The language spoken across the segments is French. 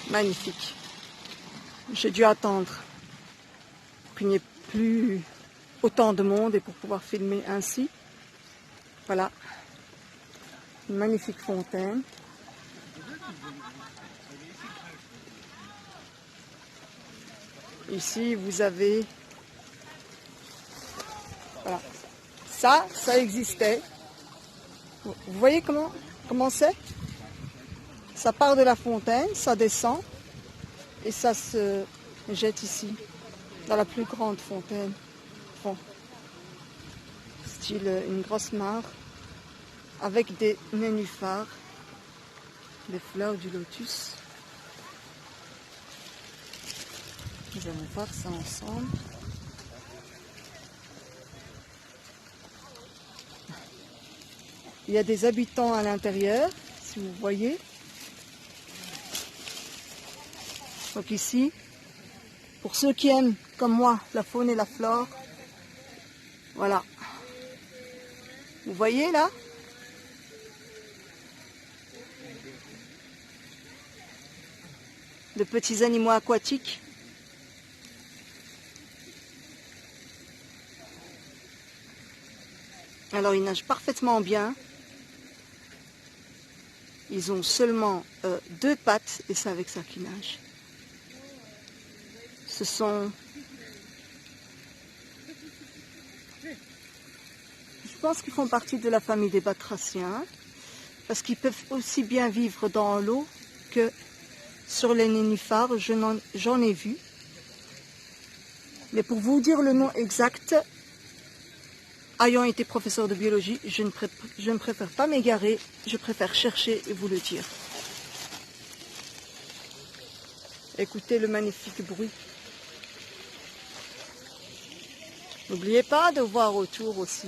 Magnifique. J'ai dû attendre qu'il n'y ait plus autant de monde et pour pouvoir filmer ainsi. Voilà. Une magnifique fontaine. Ici, vous avez... Voilà. Ça existait. Vous voyez comment c'est? Ça part de la fontaine, ça descend et ça se jette ici, dans la plus grande fontaine. Bon. Style une grosse mare avec des nénuphars, des fleurs du lotus. Nous allons voir ça ensemble. Il y a des habitants à l'intérieur, si vous voyez. Donc ici, pour ceux qui aiment, comme moi, la faune et la flore, voilà. Vous voyez là? De petits animaux aquatiques. Alors ils nagent parfaitement bien. Ils ont seulement 2 pattes et c'est avec ça qu'ils nagent. Ce sont... Je pense qu'ils font partie de la famille des batraciens parce qu'ils peuvent aussi bien vivre dans l'eau que sur les nénuphars. J'en ai vu. Mais pour vous dire le nom exact, ayant été professeur de biologie, je ne préfère pas m'égarer, je préfère chercher et vous le dire. Écoutez le magnifique bruit. N'oubliez pas de voir autour aussi.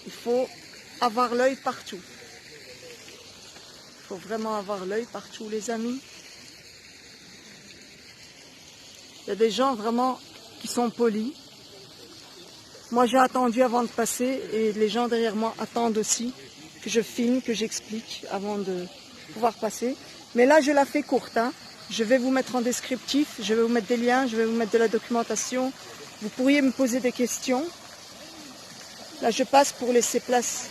Il faut avoir l'œil partout. Il faut vraiment avoir l'œil partout, les amis. Il y a des gens vraiment qui sont polis. Moi, j'ai attendu avant de passer et les gens derrière moi attendent aussi que je filme, que j'explique avant de pouvoir passer. Mais là, je la fais courte, hein. Je vais vous mettre en descriptif, je vais vous mettre des liens, je vais vous mettre de la documentation. Vous pourriez me poser des questions. Là, je passe pour laisser place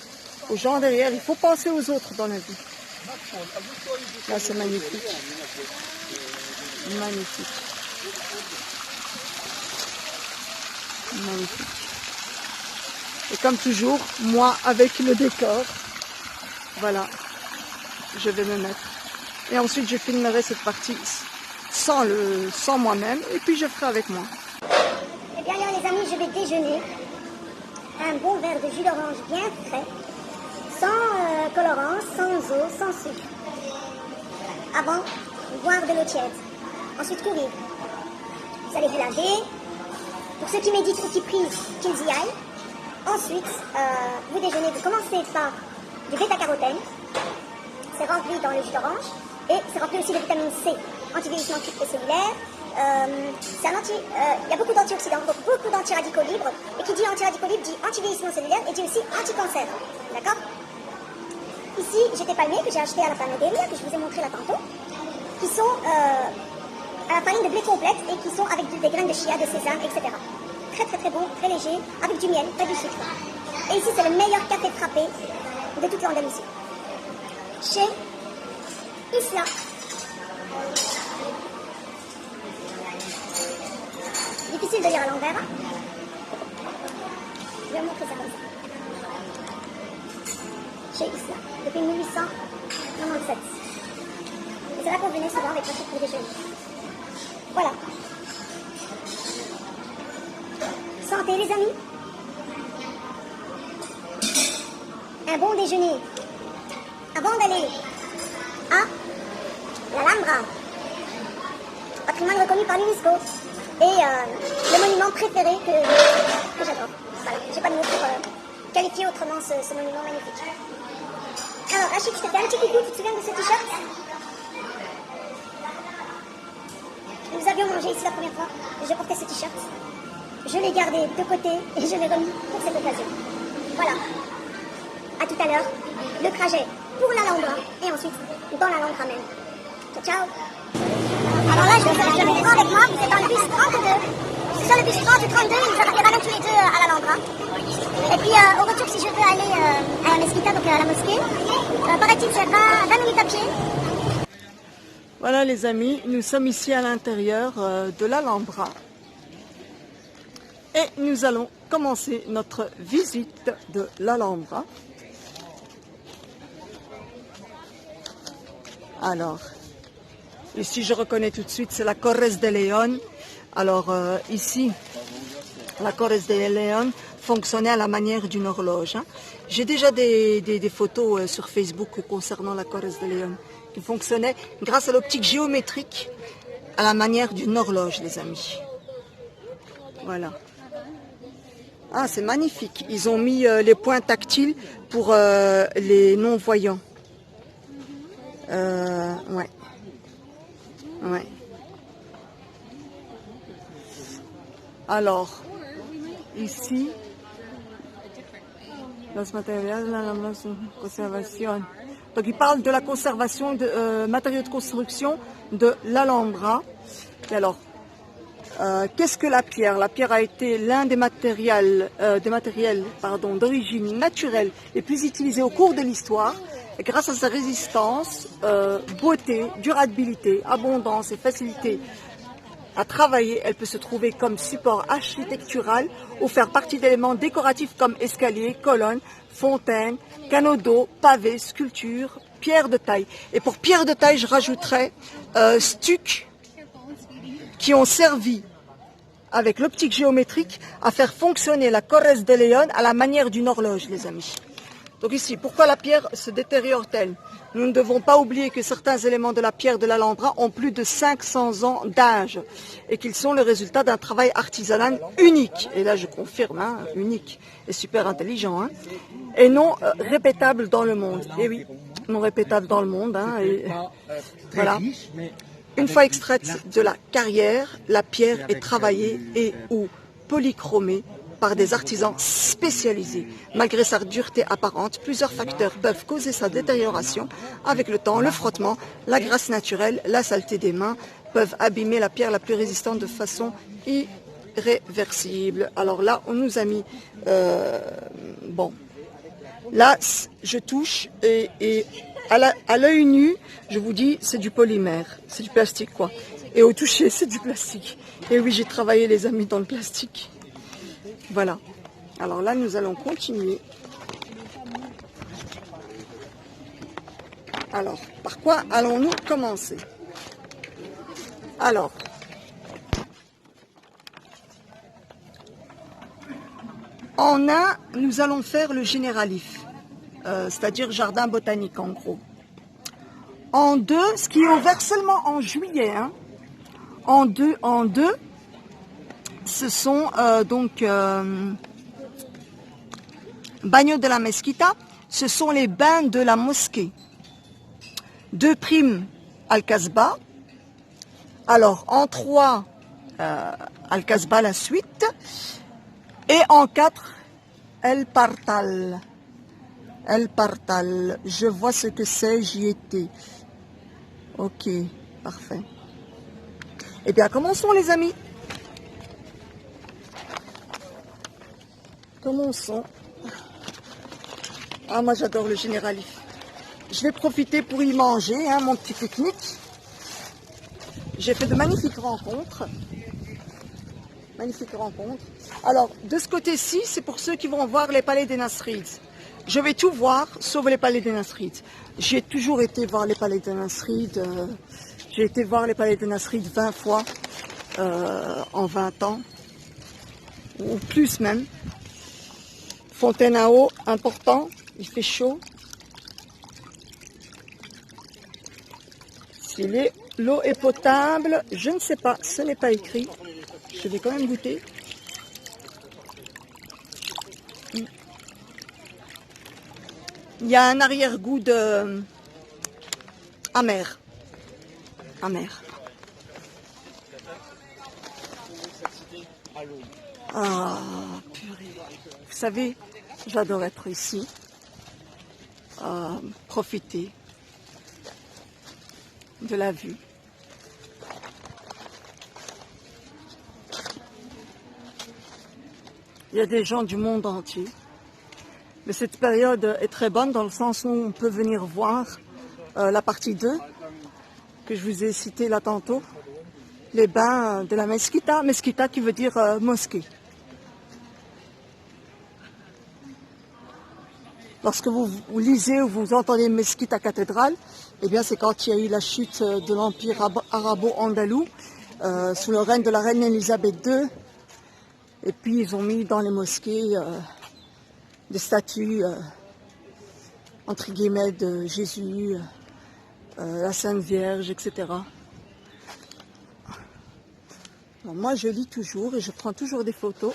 aux gens derrière. Il faut penser aux autres dans la vie. Là, c'est magnifique. Magnifique. Magnifique. Et comme toujours, moi, avec le décor, voilà, je vais me mettre. Et ensuite, je filmerai cette partie sans moi-même, et puis je ferai avec moi. Eh bien, les amis, je vais déjeuner un bon verre de jus d'orange bien frais, sans colorant, sans eau, sans sucre. Avant, boire de l'eau tiède. Ensuite, courir. Vous allez vous laver. Pour ceux qui méditent ou qui prient, qu'ils y aillent. Ensuite, vous déjeunez, vous commencez par du bêta-carotène. C'est rempli dans le jus d'orange. Et c'est rempli aussi de vitamine C, anti-vieillissement cellulaire. Il y a beaucoup d'antioxydants, beaucoup d'antiradicaux libres. Et qui dit antiradicaux libres dit anti-vieillissement cellulaire et dit aussi anti-cancer. D'accord? Ici, j'ai des palmiers que j'ai achetés à la panaderia, que je vous ai montré là tantôt, qui sont à la farine de blé complète et qui sont avec des graines de chia, de sésame, etc. Très très très bon, très léger, avec du miel, pas du sucre. Et ici, c'est le meilleur café frappé de toute l'Andalousie. Chez Isla. Difficile de lire à l'envers. Hein? Je vais vous montrer ça comme ça. Chez Isla, depuis 1897. Et c'est là qu'on venait souvent avec notre pour déjeuner. Voilà. Santé les amis. Un bon déjeuner. Avant d'aller à l'Alhambra, patrimoine reconnu par l'UNESCO, et le monument préféré que j'adore. Voilà, j'ai pas de mots pour qualifier autrement ce monument magnifique. Alors Rachid, je te fais un petit coucou, tu te souviens de ce t-shirt? Nous avions mangé ici la première fois, je portais ce t-shirt. Je l'ai gardé de côté et je l'ai remis pour cette occasion. Voilà. À tout à l'heure, le trajet pour l'Alhambra et ensuite dans l'Alhambra même. Ciao, ciao. Alors là, je vous avez avec moi, vous êtes dans le bus 32. Je suis sur le bus 30 ou 32, ils nous ramènent tous les deux à l'Alhambra. Et puis au retour, si je veux aller à la Mesquita, donc à la mosquée, paraît-il, c'est 20 minutes à pied. Voilà les amis, nous sommes ici à l'intérieur de l'Alhambra. Et nous allons commencer notre visite de l'Alhambra. Alors, ici je reconnais tout de suite, c'est la Corres de León. Alors ici, la Corres de León fonctionnait à la manière d'une horloge. Hein. J'ai déjà des photos sur Facebook concernant la Corres de León, qui fonctionnait grâce à l'optique géométrique à la manière d'une horloge, les amis. Voilà. Ah, c'est magnifique. Ils ont mis les points tactiles pour les non-voyants. Ouais. Ouais. Alors, ici, los materiales de la conservation. Donc, il parle de la conservation de matériaux de construction de l'Alhambra. Et alors, qu'est-ce que la pierre? La pierre a été l'un des matériels, d'origine naturelle les plus utilisés au cours de l'histoire. Et grâce à sa résistance, beauté, durabilité, abondance et facilité à travailler, elle peut se trouver comme support architectural ou faire partie d'éléments décoratifs comme escaliers, colonnes, fontaines, canaux d'eau, pavés, sculptures, pierres de taille. Et pour pierres de taille, je rajouterais stucs qui ont servi avec l'optique géométrique à faire fonctionner la Corres de León à la manière d'une horloge, les amis. Donc ici, pourquoi la pierre se détériore-t-elle? Nous ne devons pas oublier que certains éléments de la pierre de l'Alhambra ont plus de 500 ans d'âge et qu'ils sont le résultat d'un travail artisanal unique. Et là, je confirme, hein, unique et super intelligent. Hein, et non répétable dans le monde. Et oui, non répétable dans le monde. Hein, et, voilà. Une fois extraite de la carrière, la pierre est travaillée et ou polychromée par des artisans spécialisés. Malgré sa dureté apparente, plusieurs facteurs peuvent causer sa détérioration. Avec le temps, le frottement, la graisse naturelle, la saleté des mains peuvent abîmer la pierre la plus résistante de façon irréversible. Alors là, on nous a mis... bon, là, je touche et à l'œil nu, je vous dis, c'est du polymère, c'est du plastique quoi. Et au toucher, c'est du plastique. Et oui, j'ai travaillé les amis dans le plastique. Voilà. Alors là, nous allons continuer. Alors, par quoi allons-nous commencer? Alors, en un, nous allons faire le généralif, c'est-à-dire jardin botanique en gros. En deux, ce qui est ouvert seulement en juillet, hein. En deux, ce sont Bagno de la Mesquita, ce sont les bains de la mosquée. 2 primes Al-Kasbah. Alors en 3, Al-Kasbah la suite. Et en 4, El Partal. El Partal. Je vois ce que c'est, j'y étais. Ok, parfait. Eh bien, commençons les amis. Commençons. Ah, moi j'adore le généralif. Je vais profiter pour y manger, hein, mon petit pique-nique. J'ai fait de magnifiques rencontres. Magnifiques rencontres. Alors, de ce côté-ci, c'est pour ceux qui vont voir les palais des Nasrides. Je vais tout voir, sauf les palais des Nasrides. J'ai toujours été voir les palais des Nasrides. J'ai été voir les palais des Nasrides 20 fois en 20 ans. Ou plus même. Fontaine à eau, important. Il fait chaud. Si l'eau est potable, je ne sais pas, ce n'est pas écrit. Je vais quand même goûter. Il y a un arrière-goût de amer. Amer. Ah, purée. Vous savez, j'adore être ici. Profiter. de la vue. Il y a des gens du monde entier. Mais cette période est très bonne dans le sens où on peut venir voir la partie 2 que je vous ai citée là tantôt. Les bains de la Mesquita. Mesquita qui veut dire mosquée. Lorsque vous lisez ou vous entendez Mesquita cathédrale, eh bien c'est quand il y a eu la chute de l'empire arabo-andalou sous le règne de la reine Elisabeth II. Et puis ils ont mis dans les mosquées des statues, entre guillemets, de Jésus, la Sainte Vierge, etc. Alors moi je lis toujours et je prends toujours des photos.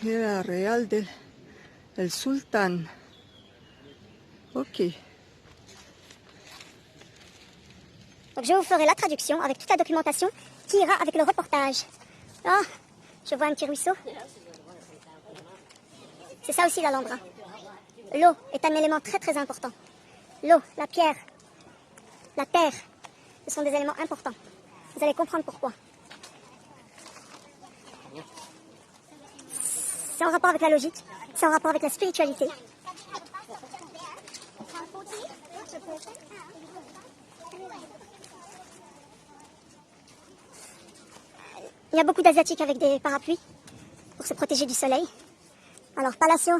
Le Real del Sultan. Ok. Donc je vous ferai la traduction avec toute la documentation qui ira avec le reportage. Ah, je vois un petit ruisseau. C'est ça aussi l'Alhambra. L'eau est un élément très très important. L'eau, la pierre, la terre, ce sont des éléments importants. Vous allez comprendre pourquoi. C'est en rapport avec la logique, c'est en rapport avec la spiritualité. Il y a beaucoup d'Asiatiques avec des parapluies pour se protéger du soleil. Alors, Palacio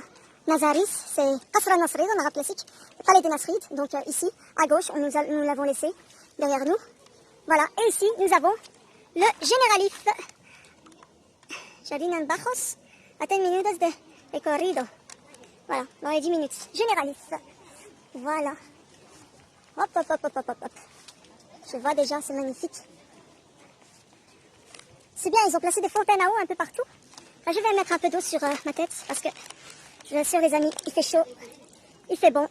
Nazaris, c'est Qasr al-Nasrid en arabe classique, le palais des Nasrides. Donc ici, à gauche, nous l'avons laissé derrière nous. Voilà, et ici, nous avons le Generalif. Jardin Bajos, à 10 minutes de corrido. Voilà, dans les 10 minutes. Generalif. Voilà. Hop, hop, hop, hop, hop, hop. Je vois déjà, c'est magnifique. C'est bien, ils ont placé des fontaines à eau un peu partout. Là, je vais mettre un peu d'eau sur ma tête parce que, je vous assure les amis, il fait chaud, il fait bon.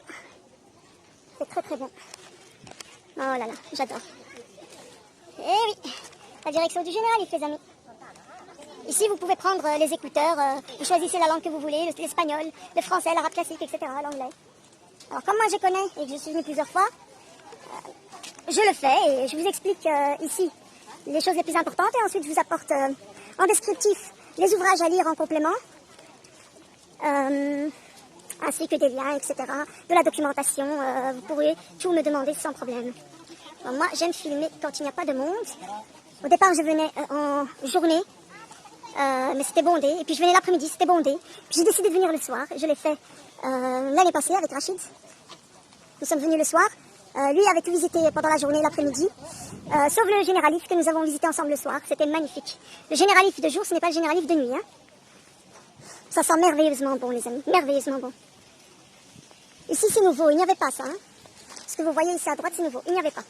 C'est très très bon. Oh là là, j'adore. Eh oui, la direction du Generalif les amis. Ici, vous pouvez prendre les écouteurs, vous choisissez la langue que vous voulez, l'espagnol, le français, l'arabe classique, etc., l'anglais. Alors, comme moi je connais et que je suis venue plusieurs fois, je le fais et je vous explique ici les choses les plus importantes et ensuite je vous apporte en descriptif les ouvrages à lire en complément, ainsi que des liens, etc., de la documentation. Vous pourrez tout me demander sans problème. Alors, moi, j'aime filmer quand il n'y a pas de monde. Au départ, je venais en journée, mais c'était bondé. Et puis je venais l'après-midi, c'était bondé. Puis j'ai décidé de venir le soir. Je l'ai fait l'année passée avec Rachid. Nous sommes venus le soir. Lui avait tout visité pendant la journée, l'après-midi. Sauf le Generalif que nous avons visité ensemble le soir. C'était magnifique. Le Generalif de jour, ce n'est pas le Generalif de nuit. Hein. Ça sent merveilleusement bon, les amis. Merveilleusement bon. Ici, c'est nouveau. Il n'y avait pas ça. Hein. Ce que vous voyez ici à droite, c'est nouveau. Il n'y avait pas.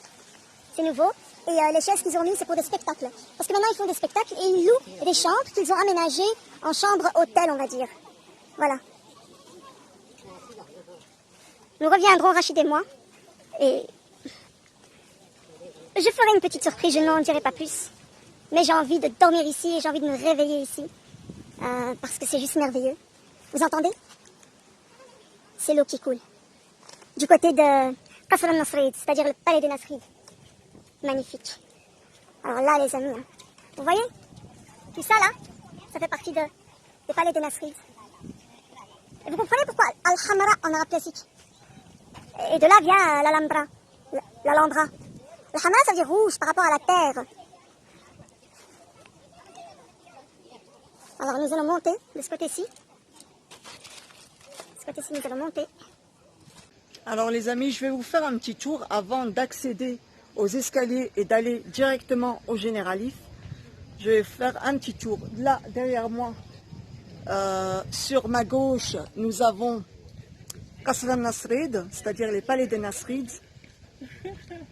C'est nouveau. Et les chaises qu'ils ont mis, c'est pour des spectacles. Parce que maintenant, ils font des spectacles et ils louent des chambres qu'ils ont aménagées en chambre hôtel, on va dire. Voilà. Nous reviendrons, Rachid et moi. Et je ferai une petite surprise, je n'en dirai pas plus. Mais j'ai envie de dormir ici et j'ai envie de me réveiller ici. Parce que c'est juste merveilleux. Vous entendez? C'est l'eau qui coule. Du côté de Qasr al-Nasrid, c'est-à-dire le palais des Nasrides. Magnifique. Alors là, les amis, hein, vous voyez? Tout ça là, ça fait partie des palais des Nasrides. Et vous comprenez pourquoi Al-Hamra en arabe classique? Et de là vient l'Alhambra. L'Alhambra. Al-Hamra, ça veut dire rouge par rapport à la terre. Alors nous allons monter de ce côté-ci. De ce côté-ci, nous allons monter. Alors les amis, je vais vous faire un petit tour avant d'accéder aux escaliers et d'aller directement au Generalif. Je vais faire un petit tour. Là, derrière moi, sur ma gauche, nous avons Qasr al-Nasrid, c'est-à-dire les palais des Nasrides.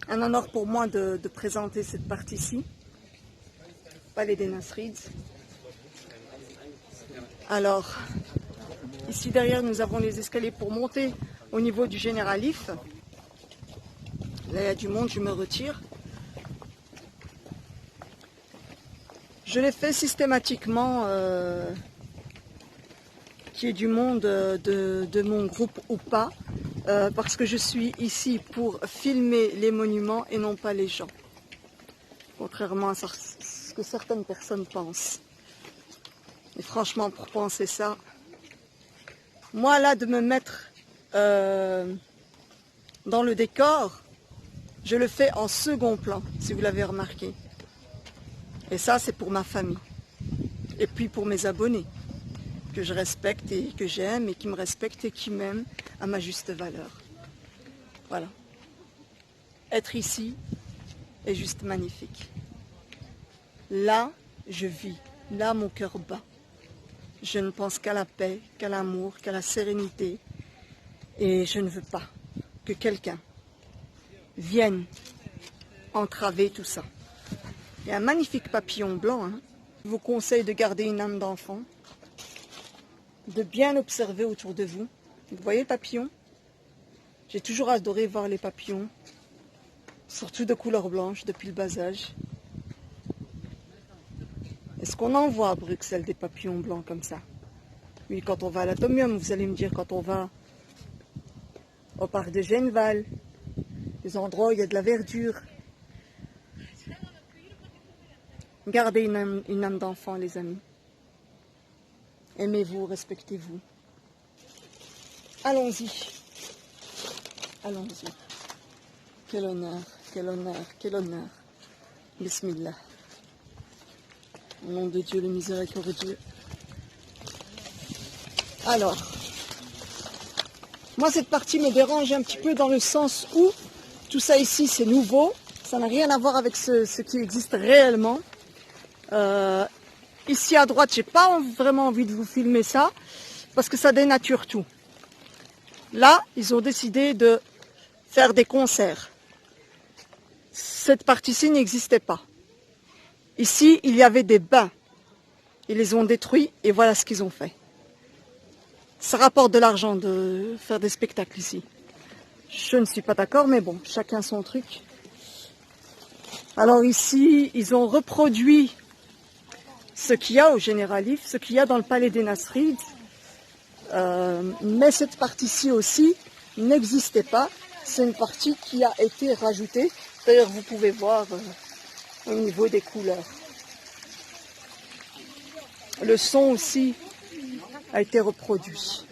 Un honneur pour moi de présenter cette partie-ci. Palais des Nasrides. Alors, ici derrière, nous avons les escaliers pour monter au niveau du Generalif. Là, il y a du monde, je me retire. Je l'ai fait systématiquement, qu'il y ait du monde de mon groupe ou pas. parce que je suis ici pour filmer les monuments et non pas les gens. Contrairement à ce que certaines personnes pensent. Et franchement, pour penser ça, moi là, de me mettre dans le décor, je le fais en second plan, si vous l'avez remarqué. Et ça, c'est pour ma famille. Et puis pour mes abonnés, que je respecte et que j'aime, et qui me respectent et qui m'aiment à ma juste valeur. Voilà. Être ici est juste magnifique. Là, je vis. Là, mon cœur bat. Je ne pense qu'à la paix, qu'à l'amour, qu'à la sérénité. Et je ne veux pas que quelqu'un vienne entraver tout ça. Il y a un magnifique papillon blanc. Hein. Je vous conseille de garder une âme d'enfant, de bien observer autour de vous. Vous voyez le papillon? J'ai toujours adoré voir les papillons, surtout de couleur blanche depuis le bas âge. Est-ce qu'on en voit à Bruxelles des papillons blancs comme ça? Oui, quand on va à l'Atomium, vous allez me dire, quand on va au parc de Genval, des endroits où il y a de la verdure. Gardez une âme d'enfant, les amis. Aimez-vous, respectez-vous. Allons-y. Allons-y. Quel honneur, quel honneur, quel honneur. Bismillah. Au nom de Dieu, le miséricordieux. Alors, moi cette partie me dérange un petit peu dans le sens où tout ça ici c'est nouveau, ça n'a rien à voir avec ce qui existe réellement. Ici à droite, j'ai pas vraiment envie de vous filmer ça parce que ça dénature tout. Là, ils ont décidé de faire des concerts. Cette partie-ci n'existait pas. Ici, il y avait des bains. Ils les ont détruits et voilà ce qu'ils ont fait. Ça rapporte de l'argent de faire des spectacles ici. Je ne suis pas d'accord, mais bon, chacun son truc. Alors ici, ils ont reproduit ce qu'il y a au Généralif, ce qu'il y a dans le palais des Nasrides. Mais cette partie-ci aussi n'existait pas. C'est une partie qui a été rajoutée. D'ailleurs, vous pouvez voir au niveau des couleurs. Le son aussi a été reproduit.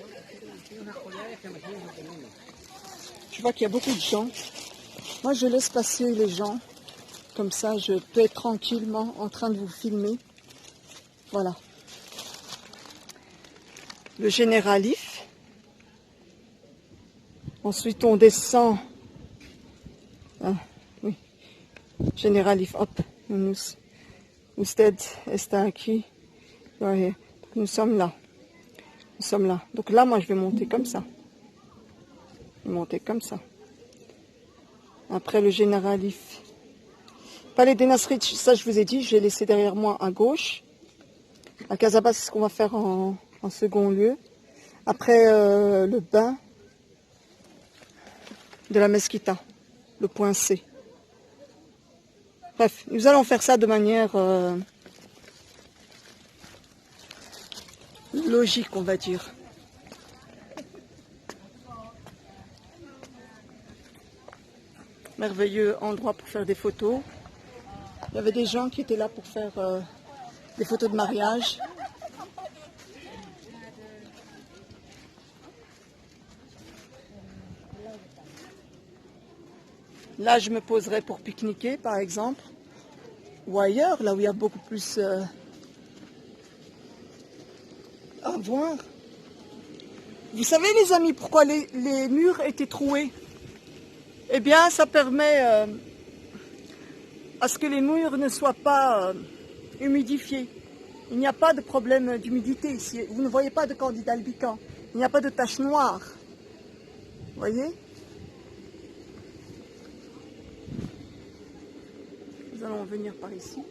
Je vois qu'il y a beaucoup de gens. Moi, je laisse passer les gens. Comme ça, je peux être tranquillement en train de vous filmer. Voilà. Le Généralif. Ensuite, on descend. Ah, oui. Généralif, hop. Usted está aquí. Nous sommes là. Nous sommes là. Donc là, moi, je vais monter comme ça. Je vais monter comme ça. Après le Généralif. Palais des Nasrides, ça je vous ai dit, je vais laisser derrière moi à gauche. À Casabas, c'est ce qu'on va faire en second lieu. Après le bain de la Mesquita, le point C. Bref, nous allons faire ça de manière logique, on va dire. Merveilleux endroit pour faire des photos. Il y avait des gens qui étaient là pour faire des photos de mariage. Là, je me poserai pour pique-niquer, par exemple. Ou ailleurs, là où il y a beaucoup plus à voir. Vous savez, les amis, pourquoi les murs étaient troués? Eh bien, ça permet à ce que les murs ne soient pas humidifiés. Il n'y a pas de problème d'humidité ici. Vous ne voyez pas de candide albicans. Il n'y a pas de taches noires. Vous voyez? Nous allons venir par ici.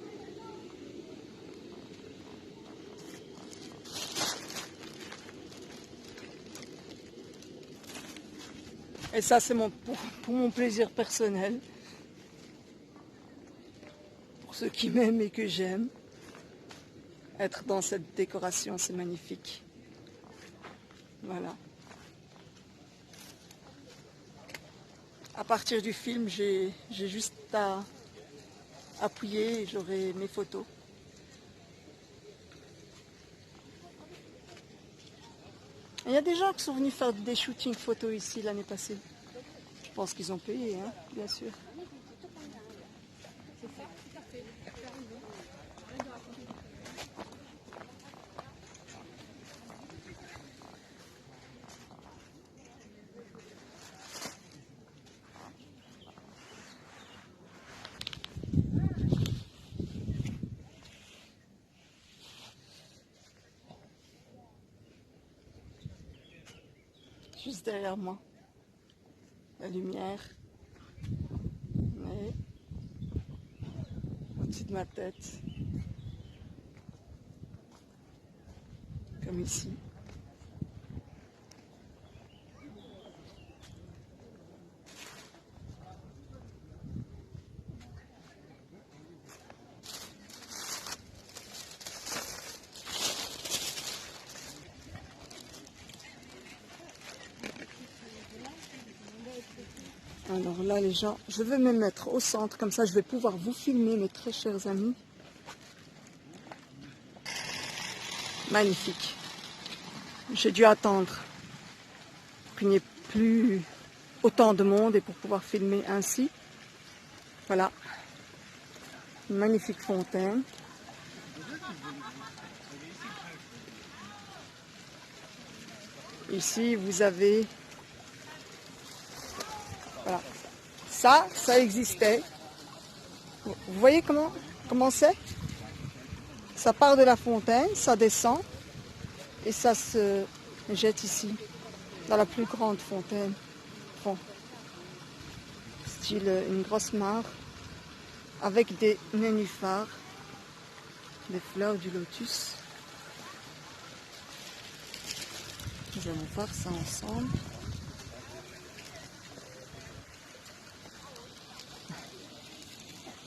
Et ça, c'est pour mon plaisir personnel. Pour ceux qui m'aiment et que j'aime. Être dans cette décoration, c'est magnifique. Voilà. À partir du film, j'ai juste à appuyer et j'aurai mes photos. Il y a des gens qui sont venus faire des shootings photos ici l'année passée. Je pense qu'ils ont payé, hein, bien sûr. Juste derrière moi, la lumière, mais au-dessus de ma tête, comme ici. Alors là, les gens, je vais me mettre au centre, comme ça je vais pouvoir vous filmer, mes très chers amis. Magnifique. J'ai dû attendre qu'il n'y ait plus autant de monde et pour pouvoir filmer ainsi. Voilà. Une magnifique fontaine. Ici, vous avez... Voilà. Ça existait. Vous voyez comment c'est? Ça part de la fontaine, ça descend et ça se jette ici, dans la plus grande fontaine. Bon. Style une grosse mare avec des nénuphars, des fleurs du lotus. Nous allons voir ça ensemble.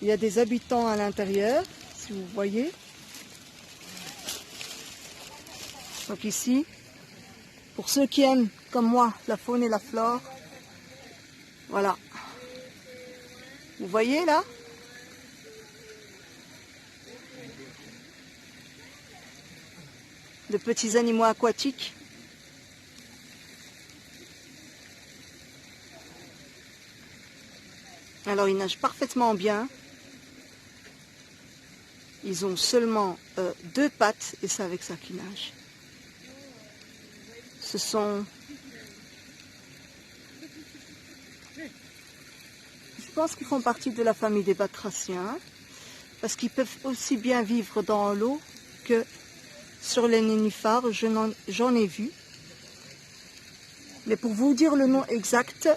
Il y a des habitants à l'intérieur, si vous voyez. Donc ici, pour ceux qui aiment, comme moi, la faune et la flore, voilà. Vous voyez là? De petits animaux aquatiques. Alors ils nagent parfaitement bien. Ils ont seulement 2 pattes et c'est avec ça qu'ils nagent. Ce sont... Je pense qu'ils font partie de la famille des batraciens parce qu'ils peuvent aussi bien vivre dans l'eau que sur les nénuphars. J'en ai vu. Mais pour vous dire le nom exact,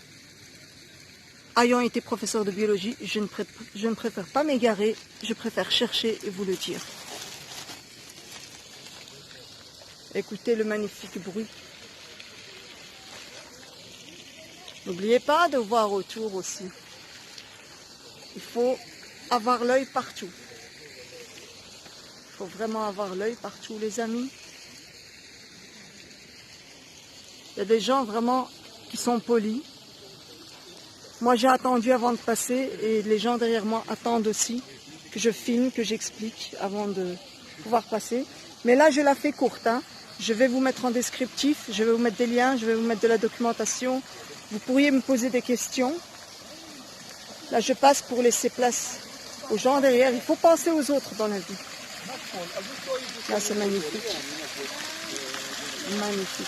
ayant été professeur de biologie, je ne préfère pas m'égarer, je préfère chercher et vous le dire. Écoutez le magnifique bruit. N'oubliez pas de voir autour aussi. Il faut avoir l'œil partout. Il faut vraiment avoir l'œil partout, les amis. Il y a des gens vraiment qui sont polis. Moi, j'ai attendu avant de passer et les gens derrière moi attendent aussi que je filme, que j'explique avant de pouvoir passer. Mais là, je la fais courte, hein. Je vais vous mettre en descriptif, je vais vous mettre des liens, je vais vous mettre de la documentation. Vous pourriez me poser des questions. Là, je passe pour laisser place aux gens derrière. Il faut penser aux autres dans la vie. Là, c'est magnifique. Magnifique.